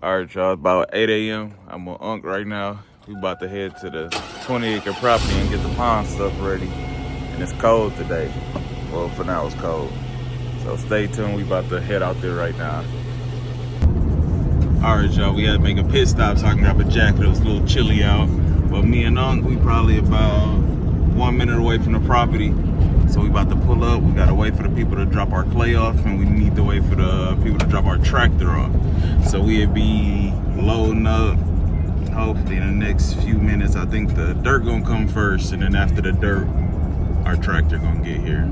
All right, y'all, about 8 a.m. I'm with Unc right now. We about to head to the 20-acre property and get the pond stuff ready. And it's cold today. Well, for now it's cold. So stay tuned. We about to head out there right now. All right, y'all, we had to make a pit stop so I can grab a jacket. It was a little chilly out. But me and Unc, we probably about 1 minute away from the property. So we about to pull up. We gotta wait for the people to drop our clay off, and we need to wait for the people to drop our tractor off. So we'll be loading up hopefully in the next few minutes. I think the dirt gonna come first, and then after the dirt, our tractor gonna get here.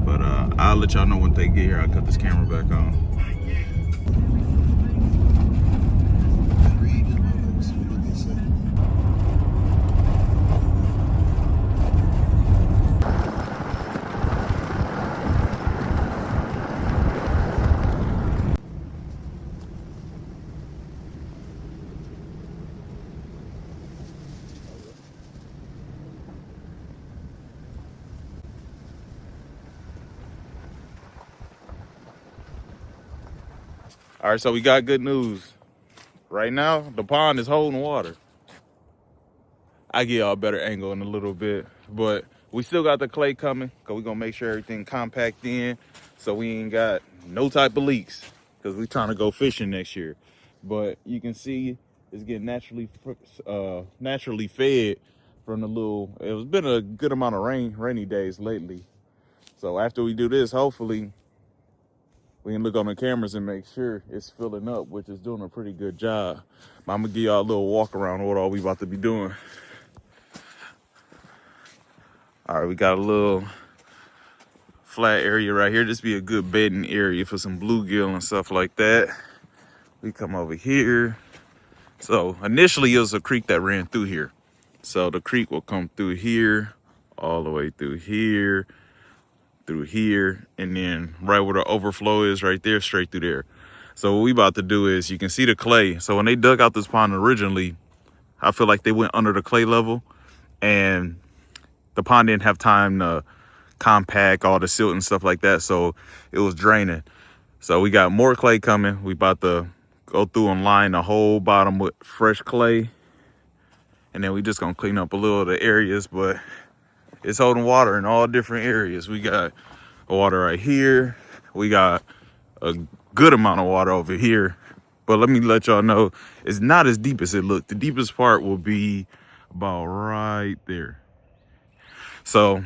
But I'll let y'all know when they get here. I'll cut this camera back on. All right, so we got good news. Right now, the pond is holding water. I get y'all a better angle in a little bit, but we still got the clay coming because we're gonna make sure everything compact in so we ain't got no type of leaks because we trying to go fishing next year. But you can see it's getting naturally fed from the little, it's been a good amount of rainy days lately. So after we do this, hopefully we can look on the cameras and make sure it's filling up, which is doing a pretty good job. I'm gonna give y'all a little walk around what all we about to be doing. All right, we got a little flat area right here. This be a good bedding area for some bluegill and stuff like that. We come over here. So initially it was a creek that ran through here. So the creek will come through here, all the way through here, and then right where the overflow is right there, straight through there. So what we about to do is, you can see the clay. So when they dug out this pond originally, I feel like they went under the clay level and the pond didn't have time to compact all the silt and stuff like that, so it was draining. So we got more clay coming. We about to go through and line the whole bottom with fresh clay, and then we just gonna clean up a little of the areas, but it's holding water in all different areas. We got water right here. We got a good amount of water over here, but let me let y'all know it's not as deep as it looked. The deepest part will be about right there. So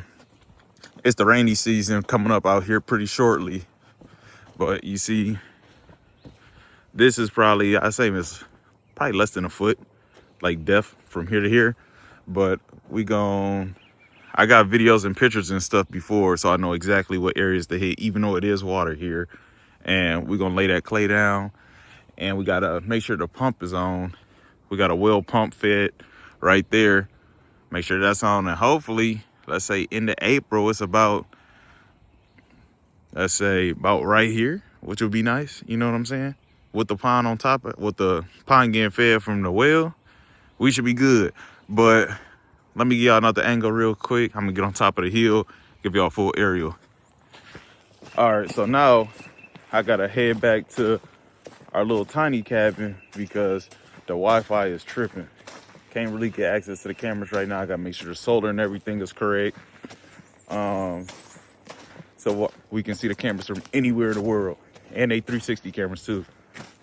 it's the rainy season coming up out here pretty shortly. But you see, this is probably, I say it's probably less than a foot, like depth from here to here. But I got videos and pictures and stuff before, so I know exactly what areas to hit, even though it is water here. And we're gonna lay that clay down, and we gotta make sure the pump is on. We got a well pump fed right there. Make sure that's on, and hopefully, let's say into April, it's about, let's say about right here, which would be nice. You know what I'm saying? With the pond on top, with the pond getting fed from the well, we should be good. But let me give y'all another angle real quick. I'm gonna get on top of the hill, give y'all a full aerial. All right, so now I gotta head back to our little tiny cabin because the Wi-Fi is tripping. Can't really get access to the cameras right now. I gotta make sure the solar and everything is correct. So we can see the cameras from anywhere in the world, and they 360 cameras too.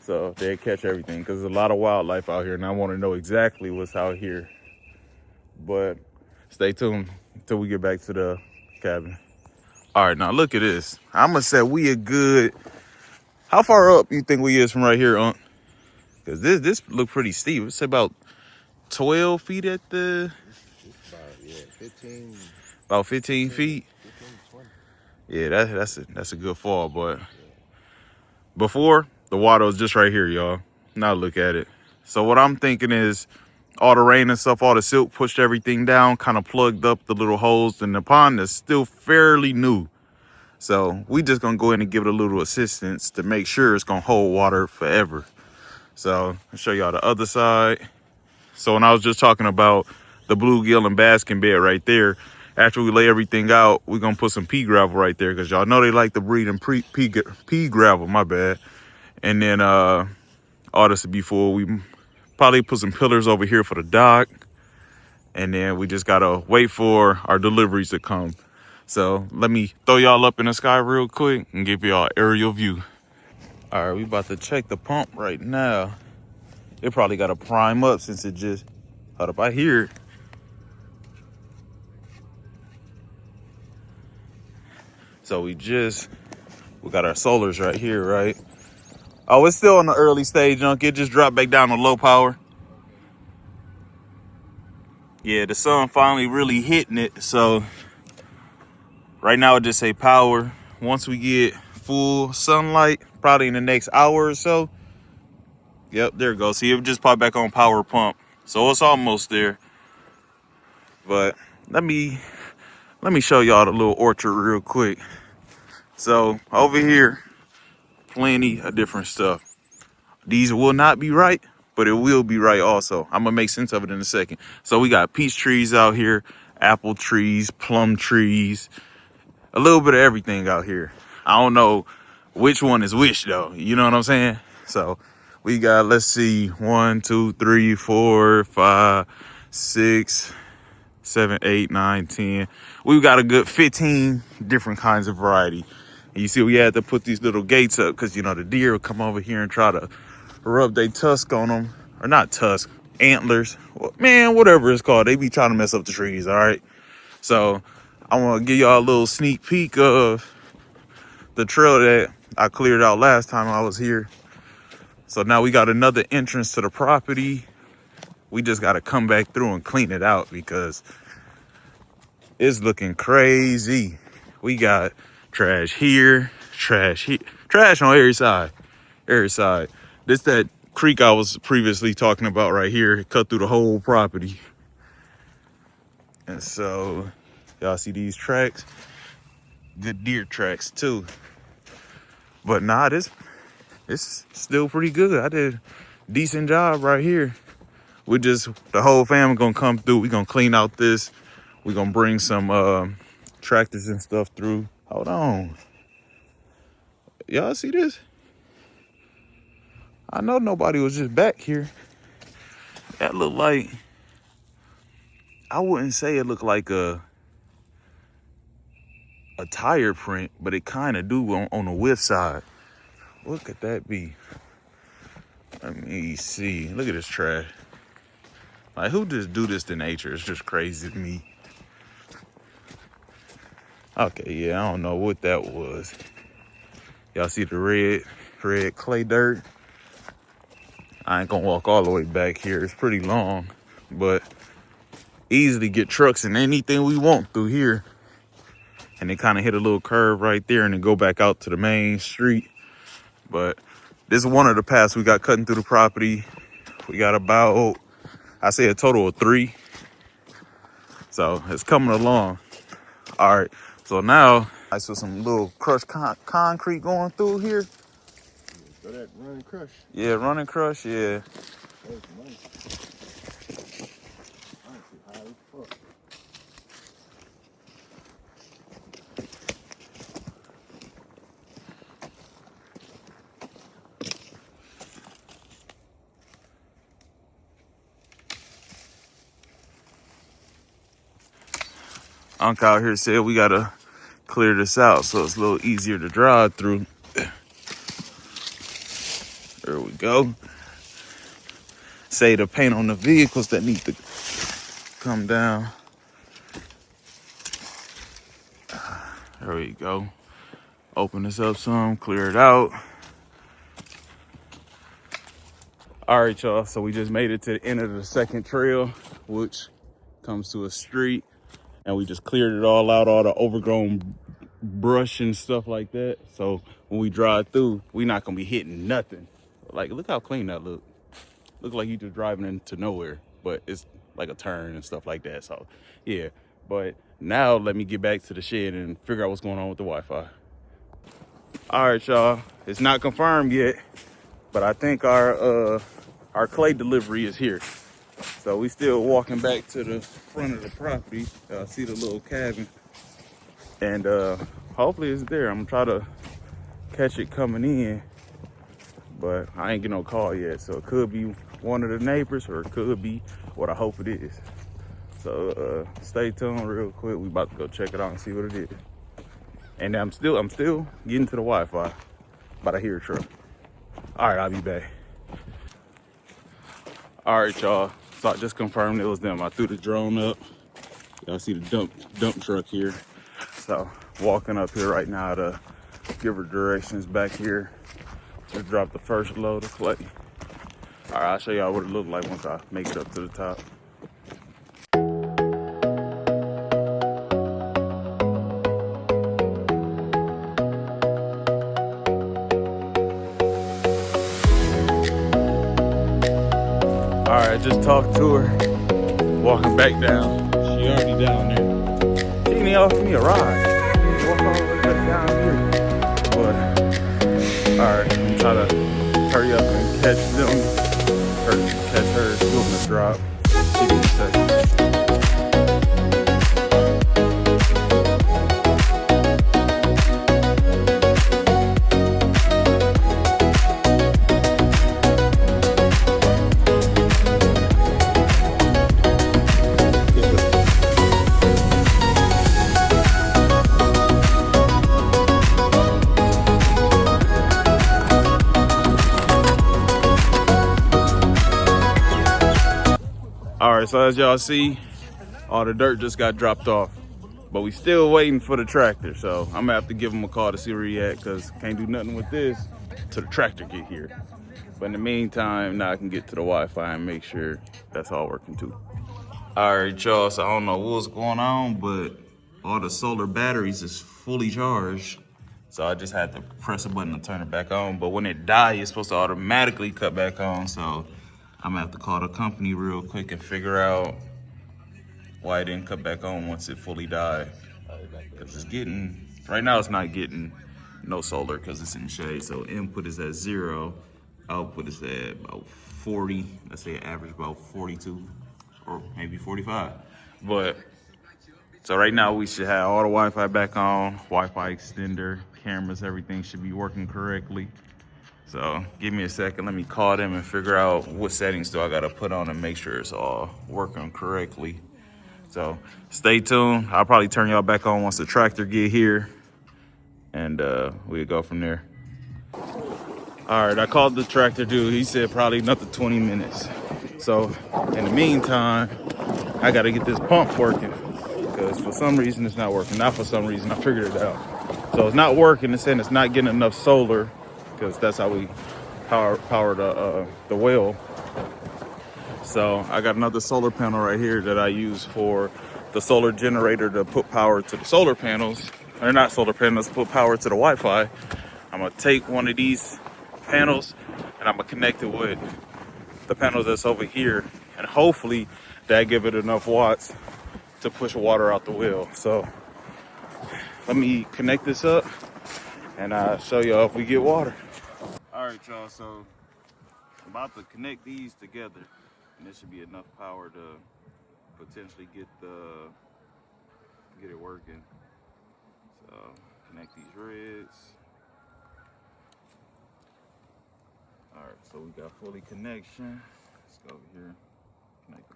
So they catch everything because there's a lot of wildlife out here, and I want to know exactly what's out here. But stay tuned until we get back to the cabin. All right, now look at this. I'm gonna say we a good. How far up you think we is from right here, Unc? Because this look pretty steep. It's about 12 feet at the. About 15. About 15 feet. 15 to 20. Yeah, that's a good fall, but before the water was just right here, y'all. Now look at it. So what I'm thinking is all the rain and stuff, all the silt pushed everything down, kind of plugged up the little holes, and the pond is still fairly new. So we just gonna go in and give it a little assistance to make sure it's gonna hold water forever. So I'll show y'all the other side. So when I was just talking about the bluegill and basking bed right there, after we lay everything out, we're gonna put some pea gravel right there because y'all know they like to breed in pea gravel, my bad. And then All this will be full. We probably put some pillars over here for the dock. And then we just gotta wait for our deliveries to come. So let me throw y'all up in the sky real quick and give y'all an aerial view. All right, we about to check the pump right now. It probably got to prime up since it just, hold up, I hear it. So we got our solars right here, right? Oh, it's still in the early stage, Junk. It just dropped back down to low power. Yeah, the sun finally really hitting it. So right now it just say power. Once we get full sunlight, probably in the next hour or so. Yep, there it goes. See, it just popped back on power pump. So it's almost there. But let me show y'all the little orchard real quick. So over here, plenty of different stuff. These will not be right, but it will be right also. I'm gonna make sense of it in a second. So we got peach trees out here, apple trees, plum trees, a little bit of everything out here. I don't know which one is which though. You know what I'm saying? So we got, let's see, 1, 2, 3, 4, 5, 6, 7, 8, 9, 10. We've got a good 15 different kinds of variety. And you see, we had to put these little gates up because, you know, the deer will come over here and try to rub their tusk on them. Or not tusk, antlers. Well, man, whatever it's called. They be trying to mess up the trees, all right? So I want to give y'all a little sneak peek of the trail that I cleared out last time I was here. So now we got another entrance to the property. We just got to come back through and clean it out because it's looking crazy. We got trash here, trash on every side, every side. This that creek I was previously talking about right here. It cut through the whole property. And so y'all see these tracks? Good deer tracks too. But nah, it's still pretty good. I did a decent job right here. The whole family gonna come through. We gonna clean out this. We gonna bring some tractors and stuff through. Hold on. Y'all see this? I know nobody was just back here. That looked like, I wouldn't say it looked like a tire print, but it kind of do on the width side. What could that be? Let me see. Look at this trash. Like, who just do this to nature? It's just crazy to me. Okay, yeah, I don't know what that was. Y'all see the red clay dirt? I ain't gonna walk all the way back here. It's pretty long, but easily get trucks and anything we want through here. And they kind of hit a little curve right there and then go back out to the main street. But this is one of the paths we got cutting through the property. We got about, I say a total of 3. So it's coming along. All right, so now I saw some little crushed concrete going through here. So that run and crush. Yeah, run and crush, yeah. That's money. I ain't too high as fuck. Unc out here said we gotta clear this out so it's a little easier to drive through. There we go. Say the paint on the vehicles that need to come down. There we go. Open this up some, clear it out. All right, y'all, so we just made it to the end of the second trail, which comes to a street. And we just cleared it all out, all the overgrown brush and stuff like that. So when we drive through, we're not gonna be hitting nothing. Like, look how clean that look. Look like you just driving into nowhere, but it's like a turn and stuff like that. So yeah, but now let me get back to the shed and figure out what's going on with the Wi-Fi. All right, y'all, it's not confirmed yet, but I think our clay delivery is here. So we still walking back to the front of the property. See the little cabin. And hopefully it's there. I'm gonna try to catch it coming in. but I ain't get no call yet. So it could be one of the neighbors, or it could be what I hope it is. So stay tuned real quick. We about to go check it out and see what it is. And I'm still getting to the Wi-Fi, but I hear a truck. All right, I'll be back. All right, y'all. So I just confirmed it was them. I threw the drone up. Y'all see the dump truck here. So walking up here right now to give her directions back here. Just dropped the first load of clay. All right, I'll show y'all what it looked like once I make it up to the top. All right, I just talked to her. Walking back down. She already down there. She didn't offer me a ride. Walk all the way back down here. But, all right, I'm trying to hurry up and catch them. Or catch her doing the drop. Give me a second. All right, so as y'all see, all the dirt just got dropped off, but we still waiting for the tractor. So I'm gonna have to give him a call to see where he at, cause can't do nothing with this till the tractor get here. But in the meantime, now I can get to the Wi-Fi and make sure that's all working too. All right, y'all, so I don't know what's going on, but all the solar batteries is fully charged. So I just had to press a button to turn it back on. But when it dies, it's supposed to automatically cut back on. So I'm gonna have to call the company real quick and figure out why it didn't cut back on once it fully died. Cause it's getting, right now it's not getting no solar cause it's in shade. So input is at 0, output is at about 40. Let's say average about 42 or maybe 45. But, so right now we should have all the Wi-Fi back on, Wi-Fi extender, cameras, everything should be working correctly. So give me a second, let me call them and figure out what settings do I gotta put on and make sure it's all working correctly. So stay tuned. I'll probably turn y'all back on once the tractor get here and we'll go from there. All right, I called the tractor dude. He said probably another 20 minutes. So in the meantime, I gotta get this pump working because for some reason it's not working. Not for some reason, I figured it out. So it's not working, it's saying it's not getting enough solar because that's how we power the well. So I got another solar panel right here that I use for the solar generator to put power to the solar panels. Or not solar panels, to put power to the Wi-Fi. I'm gonna take one of these panels and I'm gonna connect it with the panel that's over here. And hopefully that give it enough watts to push water out the well. So let me connect this up and I'll show y'all if we get water. All right, y'all, so I'm about to connect these together and this should be enough power to potentially get it working. So connect these reds. All right, so we got fully connection. Let's go over here, connect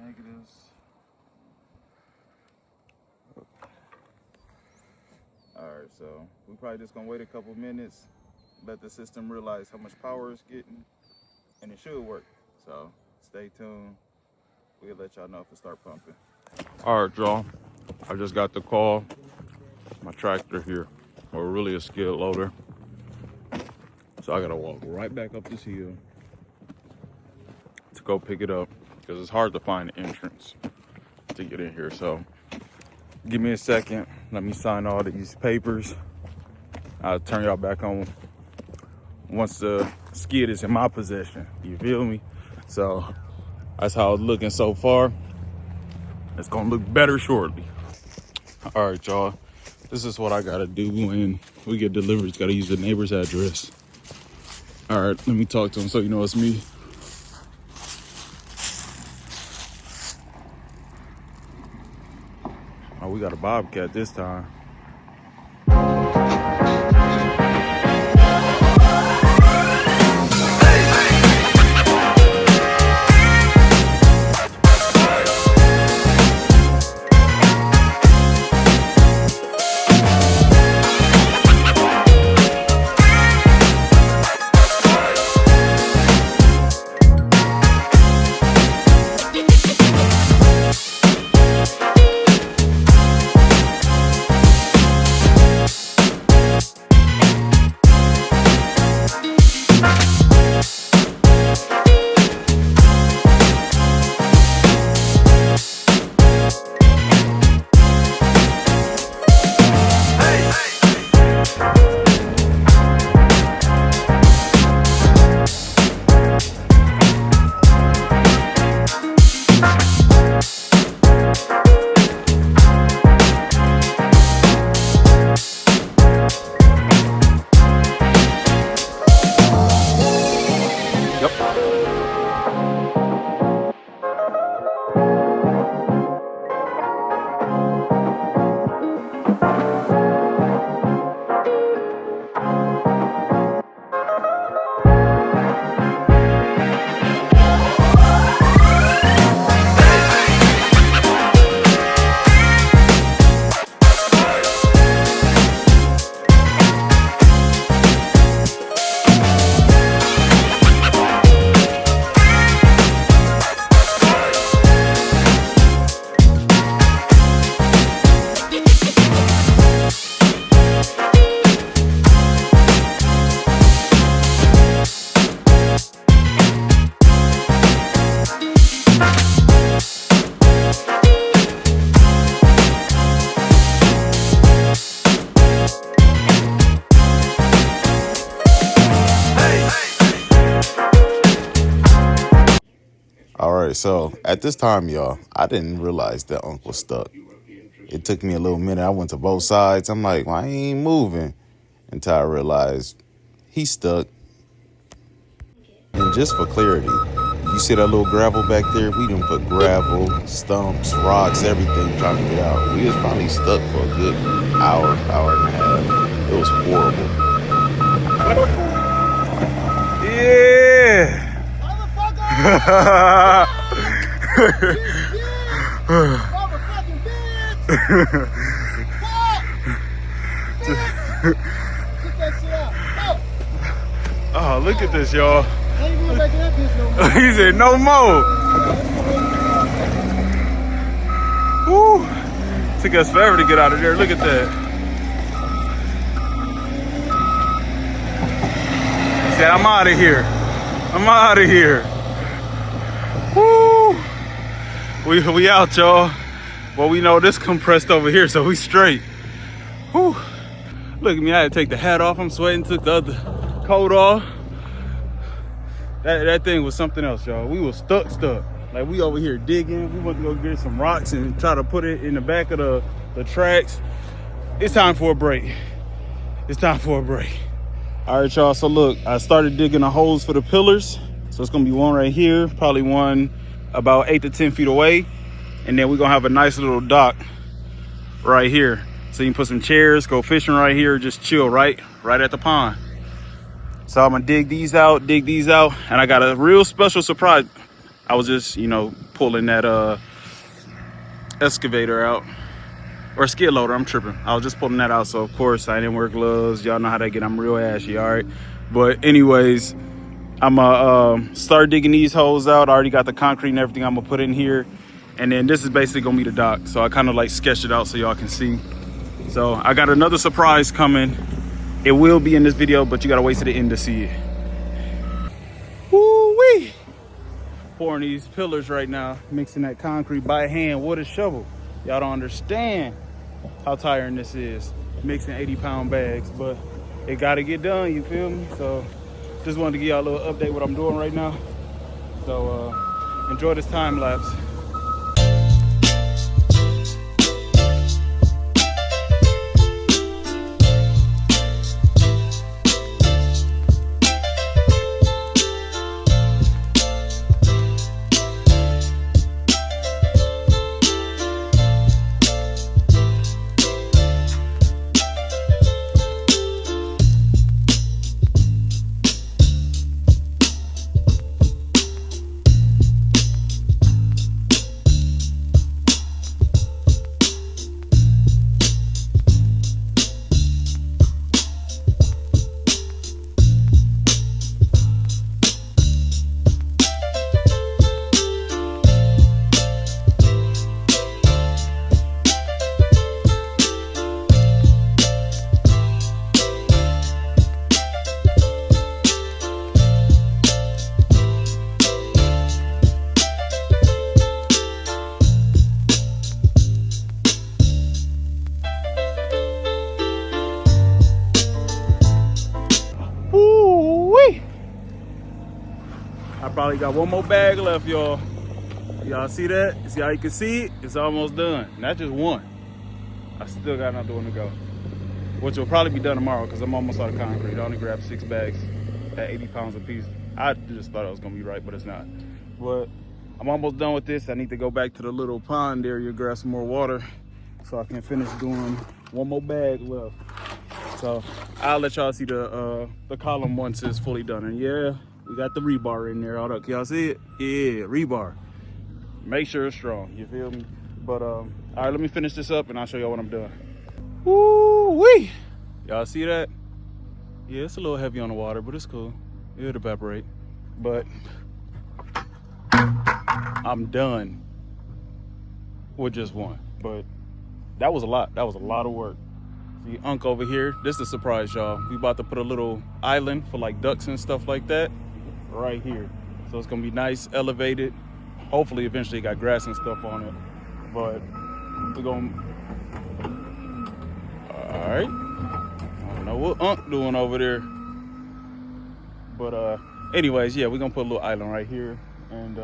negatives. All right, so we probably just gonna wait a couple minutes, let the system realize how much power it's getting, and it should work. So stay tuned. We'll let y'all know if it start pumping. All right, y'all. I just got the call. My tractor here, or really a skid loader. So I gotta walk right back up this hill to go pick it up because it's hard to find the entrance to get in here. So give me a second. Let me sign all these papers. I'll turn y'all back on once the skid is in my possession. You feel me? So that's how it's looking so far. It's gonna look better shortly. All right, y'all. This is what I gotta do when we get deliveries. Gotta use the neighbor's address. All right, let me talk to him so you know it's me. Oh, we got a Bobcat this time. right, so at this time, y'all, I didn't realize that Unc was stuck. It took me a little minute. I went to both sides. I'm like, why he ain't moving? Until I realized he's stuck. And just for clarity, you see that little gravel back there? We done put gravel, stumps, rocks, everything trying to get out. We was probably stuck for a good hour, hour and a half. It was horrible. Yeah. Oh, look at this, y'all. He said no more. Woo. Took us forever to get out of there. Look at that. He said, I'm out of here. I'm out of here. Woo. We out, y'all. Well, we know this compressed over here, so we straight. Whew. Look at me, I had to take the hat off. I'm sweating, took the other coat off. That thing was something else, y'all. We was stuck. Like, we over here digging. We went to go get some rocks and try to put it in the back of the tracks. It's time for a break. It's time for a break. All right, y'all, so look, I started digging the holes for the pillars. So it's gonna be one right here, probably one about 8 to 10 feet away. And then we're gonna have a nice little dock right here. So you can put some chairs, go fishing right here, just chill right at the pond. So I'm gonna dig these out, and I got a real special surprise. I was just, pulling that excavator out, or skid loader, I'm tripping. I was just pulling that out, so of course I didn't wear gloves. Y'all know how that get, I'm real ashy, all right? But anyways, I'm gonna start digging these holes out. I already got the concrete and everything I'm gonna put in here. And then this is basically gonna be the dock. So I kind of like sketched it out so y'all can see. So I got another surprise coming. It will be in this video, but you gotta wait to the end to see it. Woo-wee! Pouring these pillars right now, mixing that concrete by hand with a shovel. Y'all don't understand how tiring this is, mixing 80-pound bags, but it gotta get done, you feel me? So just wanted to give y'all a little update what I'm doing right now. So enjoy this time lapse. I probably got one more bag left, y'all. Y'all see that? See how you can see it? It's almost done. And that's just one. I still got another one to go, which will probably be done tomorrow because I'm almost out of concrete. I only grabbed 6 bags at 80 pounds a piece. I just thought I was gonna be right, but it's not. But I'm almost done with this. I need to go back to the little pond area, grab some more water so I can finish doing one more bag left. So I'll let y'all see the column once it's fully done. And yeah, we got the rebar in there. Hold up, y'all see it? Yeah, rebar. Make sure it's strong, you feel me? But all right, let me finish this up and I'll show y'all what I'm doing. Woo-wee! Y'all see that? Yeah, it's a little heavy on the water, but it's cool. It'll evaporate. But I'm done with just one. But that was a lot. That was a lot of work. See Unc over here. This is a surprise, y'all. We about to put a little island for like ducks and stuff like that right here. So it's gonna be nice, elevated. Hopefully eventually got grass and stuff on it. But we're gonna, all right. I don't know what Unc doing over there. But anyways, yeah, we're gonna put a little island right here. And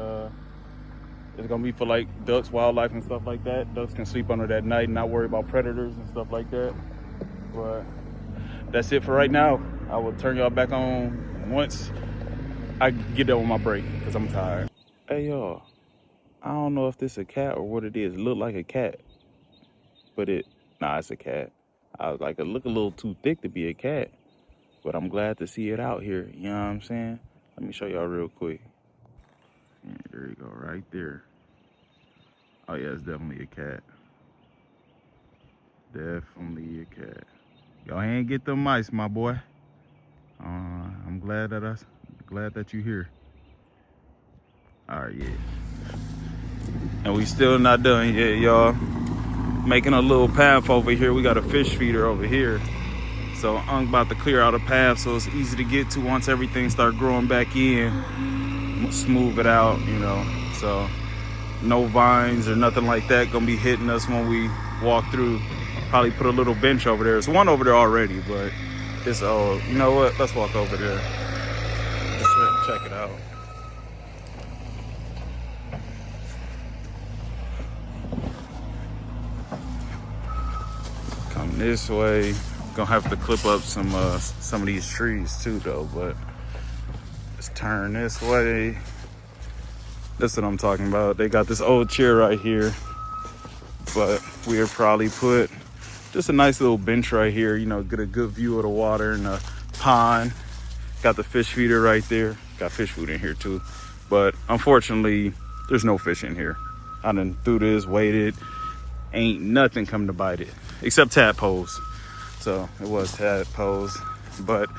It's gonna be for like ducks, wildlife, and stuff like that. Ducks can sleep under that night and not worry about predators and stuff like that. But that's it for right now. I will turn y'all back on once I get done with my break because I'm tired. Hey y'all, I don't know if this is a cat or what it is. It look like a cat, but nah, it's a cat. I was like, it look a little too thick to be a cat, but I'm glad to see it out here. You know what I'm saying? Let me show y'all real quick. Yeah, there you go, right there. Oh yeah, it's definitely a cat. Definitely a cat. Y'all ain't get them mice, my boy. I'm glad that you here. All right, yeah. And we still not done yet, y'all. Making a little path over here. We got a fish feeder over here. So I'm about to clear out a path so it's easy to get to once everything start growing back in. Smooth it out, you know. So no vines or nothing like that gonna be hitting us when we walk through. Probably put a little bench over there. There's one over there already, but it's old. You know what? Let's walk over there. Let's check it out. Come this way. Gonna have to clip up some of these trees too, though. But let's turn this way. That's what I'm talking about. They got this old chair right here, but we'll probably put just a nice little bench right here. You know, get a good view of the water and the pond. Got the fish feeder right there. Got fish food in here too, but unfortunately, there's no fish in here. I done threw this, waited, ain't nothing come to bite it except tadpoles. So it was tadpoles, but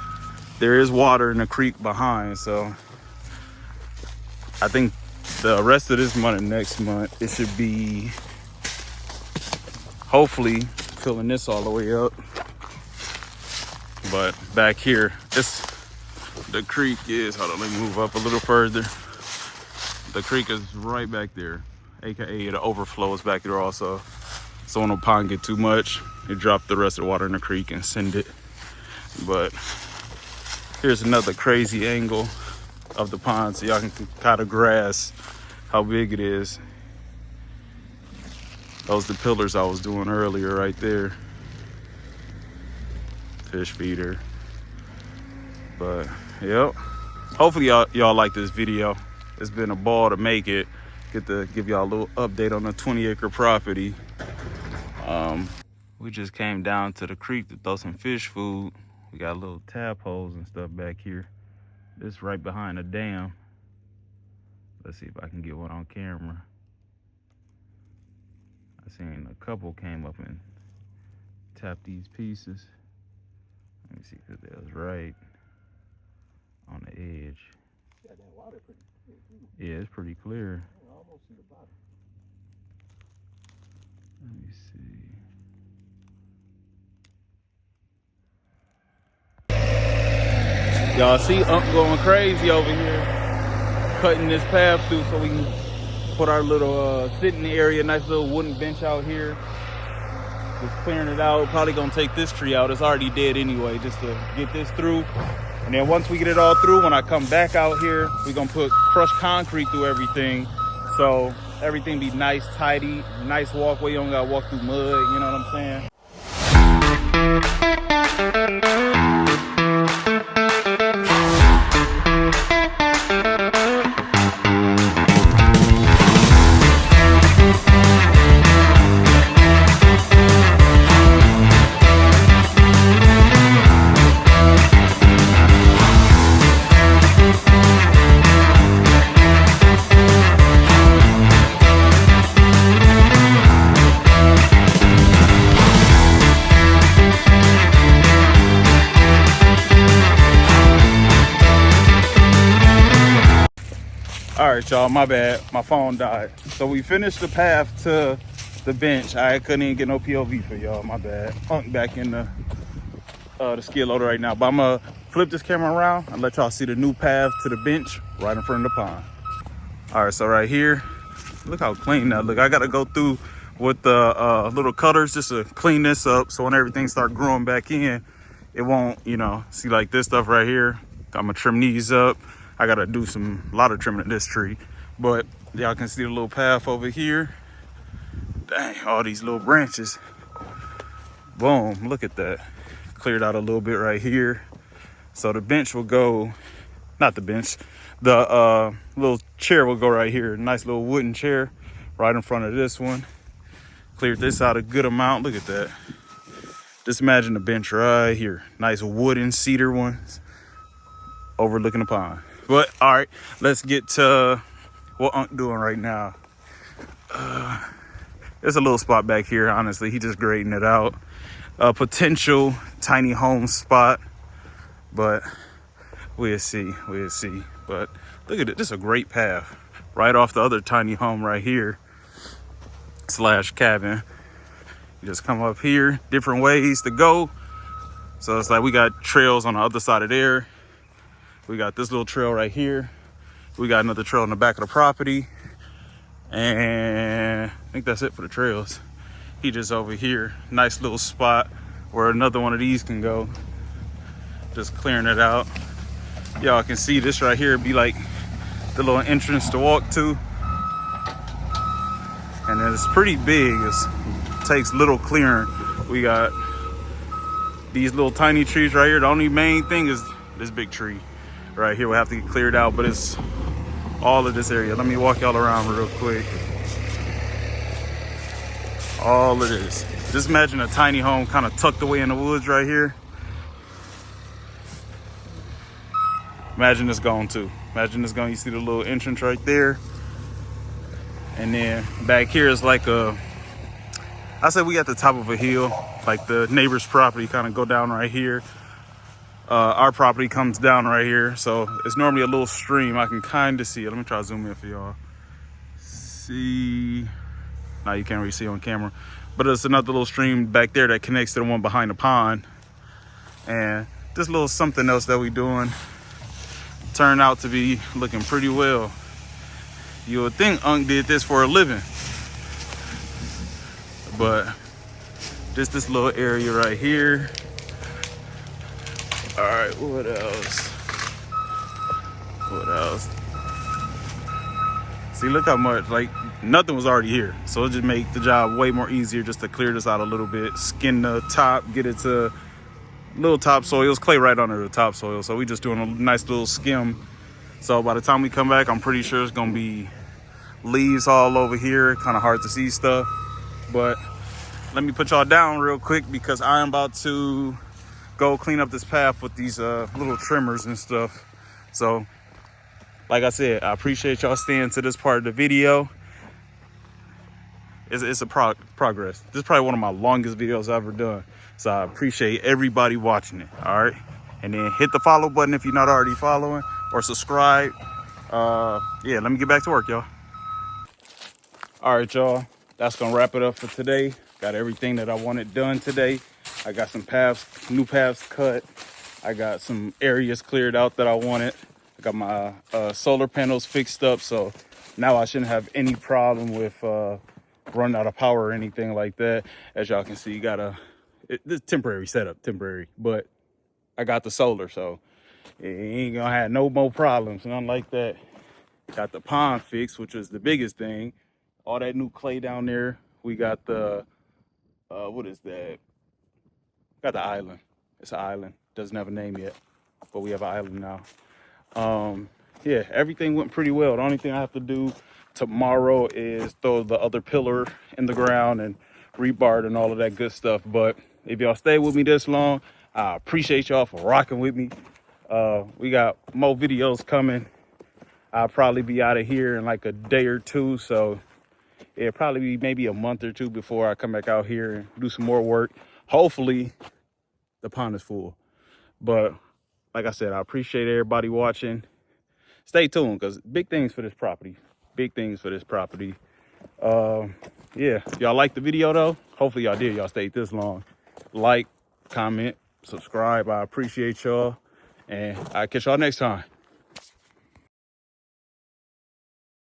there is water in the creek behind. So I think the rest of this month and next month, it should be hopefully filling this all the way up. But back here, the creek is, hold on, let me move up a little further. The creek is right back there, AKA the overflow is back there also. So when the pond get too much, you drop the rest of the water in the creek and send it. But here's another crazy angle of the pond so y'all can kind of grasp how big it is. Those the pillars I was doing earlier right there. Fish feeder. But yep. Hopefully y'all like this video. It's been a ball to make it. Get to give y'all a little update on the 20-acre property. We just came down to the creek to throw some fish food. We got little tadpoles and stuff back here. This right behind the dam. Let's see if I can get one on camera. I seen a couple came up and tapped these pieces. Let me see, because that was right on the edge. Yeah, that water pretty clear too. Yeah, it's pretty clear. I can almost see the bottom. Let me see. Y'all see Unc going crazy over here, cutting this path through so we can put our little sitting area, nice little wooden bench out here. Just clearing it out. Probably gonna take this tree out. It's already dead anyway, just to get this through. And then once we get it all through, when I come back out here, we're gonna put crushed concrete through everything. So everything be nice, tidy, nice walkway. You don't gotta walk through mud, you know what I'm saying? All right, y'all, my bad. My phone died. So we finished the path to the bench. I couldn't even get no POV for y'all, my bad. Punk back in the skid loader right now. But I'm gonna flip this camera around and let y'all see the new path to the bench right in front of the pond. All right, so right here, look how clean that look. I gotta go through with the little cutters just to clean this up so when everything start growing back in, it won't, you know, see like this stuff right here. I'm gonna trim these up. I gotta do a lot of trimming of this tree, but Y'all can see the little path over here. Dang, all these little branches. Boom, look at that. Cleared out a little bit right here. So the bench will go, not the bench, the little chair will go right here. Nice little wooden chair right in front of this one. Cleared this out a good amount. Look at that. Just imagine the bench right here. Nice wooden cedar ones overlooking the pond. But all right, let's get to what Unc doing right now. There's a little spot back here, honestly. He just grading it out. A potential tiny home spot, but we'll see. But look at it, this is a great path. Right off the other tiny home right here, / cabin. You just come up here, different ways to go. So it's like we got trails on the other side of there. We got this little trail right here. We got another trail in the back of the property. And I think that's it for the trails. He just over here, nice little spot where another one of these can go. Just clearing it out. Y'all can see this right here be like the little entrance to walk to. And then it's pretty big. It takes little clearing. We got these little tiny trees right here. The only main thing is this big tree right here will have to get cleared out, but it's all of this area. Let me walk y'all around real quick. All of this. Just imagine a tiny home kind of tucked away in the woods right here. Imagine this gone too. Imagine this gone. You see the little entrance right there. And then back here is like I said we at the top of a hill, like the neighbor's property kind of go down right here. Our property comes down right here. So it's normally a little stream. I can kind of see it. Let me try to zoom in for y'all. See, now you can't really see on camera, but it's another little stream back there that connects to the one behind the pond. And this little something else that we doing turned out to be looking pretty well. You would think Unc did this for a living, but just this little area right here. All right, what else? See, look how much, like nothing was already here. So it just make the job way more easier just to clear this out a little bit, skin the top, get it to little topsoil. It's clay right under the topsoil. So we just doing a nice little skim. So by the time we come back, I'm pretty sure it's gonna be leaves all over here. Kind of hard to see stuff, but let me put y'all down real quick because I am about to go clean up this path with these little trimmers and stuff. So like I said, I appreciate y'all staying to this part of the video. It's a progress. This is probably one of my longest videos I've ever done. So I appreciate everybody watching it. All right. And then hit the follow button if you're not already following, or subscribe. Yeah, let me get back to work, y'all. All right, y'all. That's gonna wrap it up for today. Got everything that I wanted done today. I got some paths, new paths cut. I got some areas cleared out that I wanted. I got my solar panels fixed up, so now I shouldn't have any problem with running out of power or anything like that. As y'all can see, this temporary setup, but I got the solar, so it ain't gonna have no more problems, nothing like that. Got the pond fixed, which was the biggest thing. All that new clay down there. We got the what is that? Got the island. It's an island. Doesn't have a name yet, but we have an island now. Yeah, everything went pretty well. The only thing I have to do tomorrow is throw the other pillar in the ground and rebar it and all of that good stuff. But if y'all stay with me this long, I appreciate y'all for rocking with me. We got more videos coming. I'll probably be out of here in like a day or two, so it'll probably be maybe a month or two before I come back out here and do some more work. Hopefully the pond is full. But like I said, I appreciate everybody watching. Stay tuned, because big things for this property. Yeah, if y'all liked the video though, hopefully y'all did. Y'all stayed this long. Like, comment, subscribe. I appreciate y'all, and I'll catch y'all next time.